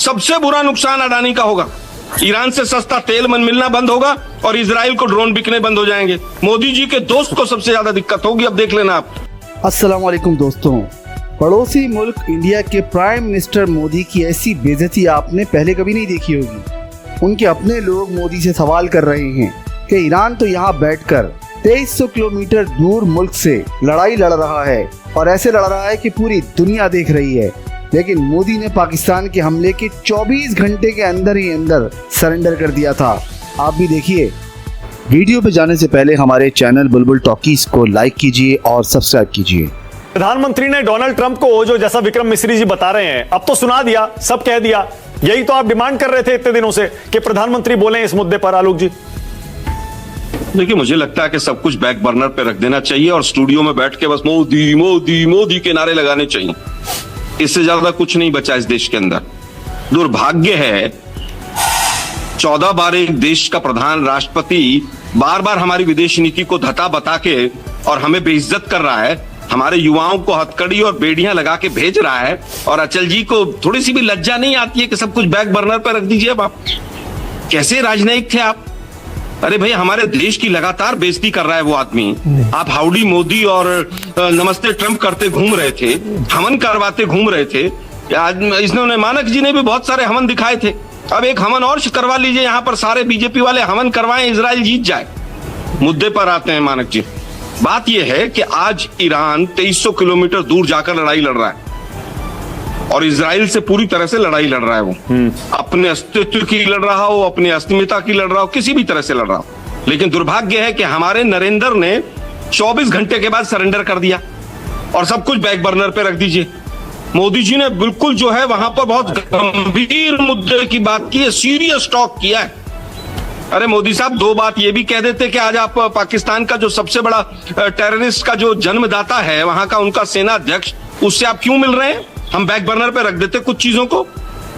सबसे बुरा नुकसान अडानी का होगा। ईरान से सस्ता तेल मिलना बंद होगा और इजराइल को ड्रोन बिकने बंद हो जाएंगे। मोदी जी के दोस्त को सबसे ज्यादा दिक्कत होगी, अब देख लेना आप। अस्सलाम वालेकुम दोस्तों, पड़ोसी मुल्क इंडिया के प्राइम मिनिस्टर मोदी की ऐसी बेइज्जती आपने पहले कभी नहीं देखी होगी। उनके अपने लोग मोदी से सवाल कर रहे हैं कि ईरान तो यहाँ बैठकर 2300 किलोमीटर दूर मुल्क से लड़ाई लड़ रहा है और ऐसे लड़ रहा है कि पूरी दुनिया देख रही है, लेकिन मोदी ने पाकिस्तान के हमले के 24 घंटे के अंदर ही अंदर सरेंडर कर दिया था। आप भी देखिए। वीडियो पे जाने से पहले हमारे चैनल बुलबुल टॉकीज को लाइक कीजिए और सब्सक्राइब कीजिए। प्रधानमंत्री ने डोनाल्ड ट्रंप को, जो जैसा विक्रम मिश्री जी बता रहे हैं, अब तो सुना दिया, सब कह दिया। यही तो आप डिमांड कर रहे थे इतने दिनों से कि प्रधानमंत्री बोले इस मुद्दे पर। आलोक जी, देखिए, मुझे लगता है कि सब कुछ बैक बर्नर पे रख देना चाहिए और स्टूडियो में बैठ के बस मोदी मोदी मोदी के नारे लगाने चाहिए। इससे ज्यादा कुछ नहीं बचा इस देश के अंदर। दुर्भाग्य है 14 बार एक देश का प्रधान राष्ट्रपति बार बार हमारी विदेश नीति को धता बता के और हमें बेइज्जत कर रहा है, हमारे युवाओं को हथकड़ी और बेड़ियां लगा के भेज रहा है, और अचल जी को थोड़ी सी भी लज्जा नहीं आती है कि सब कुछ बैक बर्नर पर रख दीजिए। अब आप कैसे राजनयिक थे आप? अरे भाई, हमारे देश की लगातार बेइज्जती कर रहा है वो आदमी। आप हाउडी मोदी और नमस्ते ट्रंप करते घूम रहे थे, हवन करवाते घूम रहे थे। इन्होंने, मानक जी ने भी बहुत सारे हवन दिखाए थे। अब एक हवन और करवा लीजिए, यहाँ पर सारे बीजेपी वाले हवन करवाएं, इजराइल जीत जाए। मुद्दे पर आते हैं मानक जी। बात यह है कि आज ईरान 2300 किलोमीटर दूर जाकर लड़ाई लड़ रहा है और इजराइल से पूरी तरह से लड़ाई लड़ रहा है। वो अपने अस्तित्व की लड़ रहा हो, अपनी अस्मिता की लड़ रहा हो, किसी भी तरह से लड़ रहा हो। लेकिन दुर्भाग्य है कि हमारे नरेंद्र ने 24 घंटे के बाद सरेंडर कर दिया और सब कुछ बैक बर्नर पे रख दीजिए। मोदी जी ने बिल्कुल जो है वहां पर बहुत गंभीर मुद्दे की बात की है, सीरियस टॉक किया है। अरे मोदी साहब, दो बात ये भी कह देते कि आज आप पाकिस्तान का जो सबसे बड़ा टेररिस्ट का जो जन्मदाता है वहां का, उनका सेना अध्यक्ष, उससे आप क्यों मिल रहे हैं? हम बैक बर्नर पे रख देते कुछ चीजों को।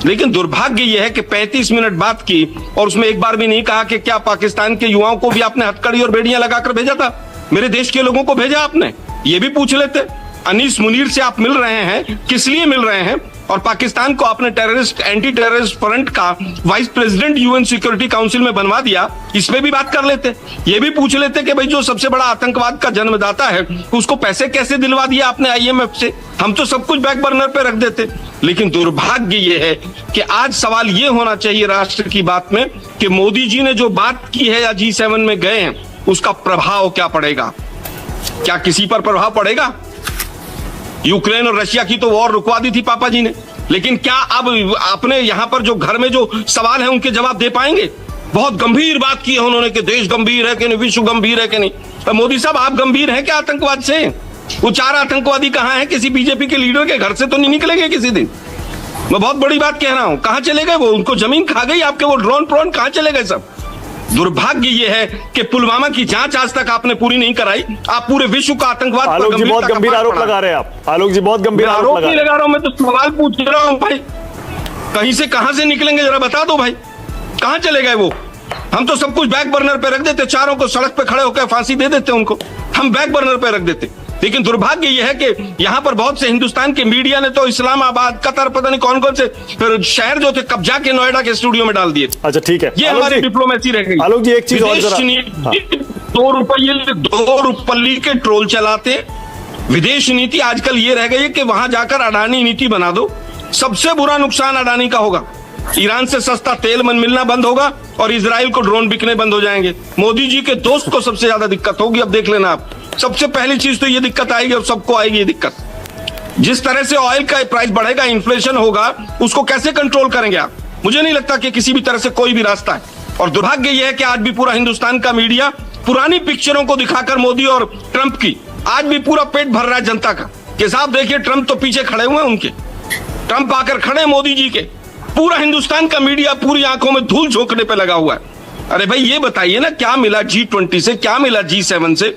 लेकिन दुर्भाग्य यह है कि 35 मिनट बात की और उसमें एक बार भी नहीं कहा कि क्या पाकिस्तान के युवाओं को भी आपने हथकड़ी और बेड़ियां लगाकर भेजा था? मेरे देश के लोगों को भेजा आपने? ये भी पूछ लेते। अनीस मुनीर से आप मिल रहे हैं, किस लिए मिल रहे हैं? और पाकिस्तान को आपने टेररिस्ट, एंटी टेररिस्ट फ्रंट का vice president UN security council में बनवा दिया, इसमें भी बात कर लेते। ये भी पूछ लेते कि भाई जो सबसे बड़ा आतंकवाद का जन्मदाता है उसको पैसे कैसे दिलवा दिया आपने आईएमएफ से? हम तो सब कुछ बैक बर्नर पे रख देते। लेकिन दुर्भाग्य ये है कि आज सवाल ये होना चाहिए राष्ट्र की बात में कि मोदी जी ने जो बात की है या G7 में गए हैं, उसका प्रभाव क्या पड़ेगा? क्या किसी पर प्रभाव पड़ेगा? यूक्रेन और रशिया की तो वॉर रुकवा दी थी पापा जी ने, लेकिन क्या अब अपने यहाँ पर जो घर में जो सवाल है उनके जवाब दे पाएंगे? बहुत गंभीर बात की है उन्होंने कि देश गंभीर है कि नहीं, विश्व गंभीर है कि नहीं। तो मोदी साहब, आप गंभीर हैं क्या आतंकवाद से? वो 4 आतंकवादी कहाँ हैं? किसी बीजेपी के लीडर के घर से तो नहीं निकलेंगे किसी दिन। मैं बहुत बड़ी बात कह रहा हूं। कहां चले गए वो? उनको जमीन खा गई आपके वो ड्रोन प्रोन, कहां चले गए सब? दुर्भाग्य ये है कि पुलवामा की जांच आज तक आपने पूरी नहीं कराई। आप पूरे विश्व का आतंकवाद पर आलोक जी बहुत गंभीर आरोप लगा रहे हैं आप। आलोक जी बहुत गंभीर आरोप नहीं लगा रहा हूं, मैं तो सवाल पूछ रहा हूं भाई। कहीं से कहां से निकलेंगे जरा बता दो भाई, कहां चले गए वो? हम तो सब कुछ बैक बर्नर पे रख देते, चारों को सड़क पे खड़े होकर फांसी दे देते उनको, हम बैक बर्नर पे रख देते। लेकिन दुर्भाग्य यह है कि यहाँ पर बहुत से हिंदुस्तान के मीडिया ने तो इस्लामाबाद, कतर, पता नहीं कौन कौन से शहर जो थे कब्जा के नोएडा के स्टूडियो में डाल दिए। अच्छा ठीक है, ये हमारी डिप्लोमेसी रह गई। आलोक जी एक चीज और जरा, 2 रुपये के ट्रोल चलाते। विदेश नीति आजकल ये रह गई है कि वहां जाकर अडानी नीति बना दो। सबसे बुरा नुकसान अडानी का होगा। ईरान से सस्ता तेल मिलना बंद होगा और इजराइल को ड्रोन बिकने बंद हो जाएंगे। मोदी जी के दोस्त को सबसे ज्यादा दिक्कत होगी, अब देख लेना आप। सबसे पहली चीज तो ये दिक्कत आएगी और सबको आएगी ये दिक्कत। जिस तरह से ऑयल का प्राइस बढ़ेगा, इन्फ्लेशन होगा, उसको कैसे कंट्रोल करेंगे आप? मुझे नहीं लगता कि किसी भी तरह से कोई भी रास्ता है। और दुर्भाग्य यह है कि आज भी पूरा हिंदुस्तान का मीडिया पुरानी पिक्चरों को दिखाकर मोदी और ट्रंप की आज भी पूरा पेट भर रहा है जनता का कि साहब देखिए ट्रंप तो पीछे खड़े हुए हैं उनके, ट्रंप आकर खड़े मोदी जी के। पूरा हिंदुस्तान का मीडिया पूरी आंखों में धूल झोंकने पे लगा हुआ है। अरे भाई ये बताइए ना, क्या मिला G20 से, क्या मिला G7 से?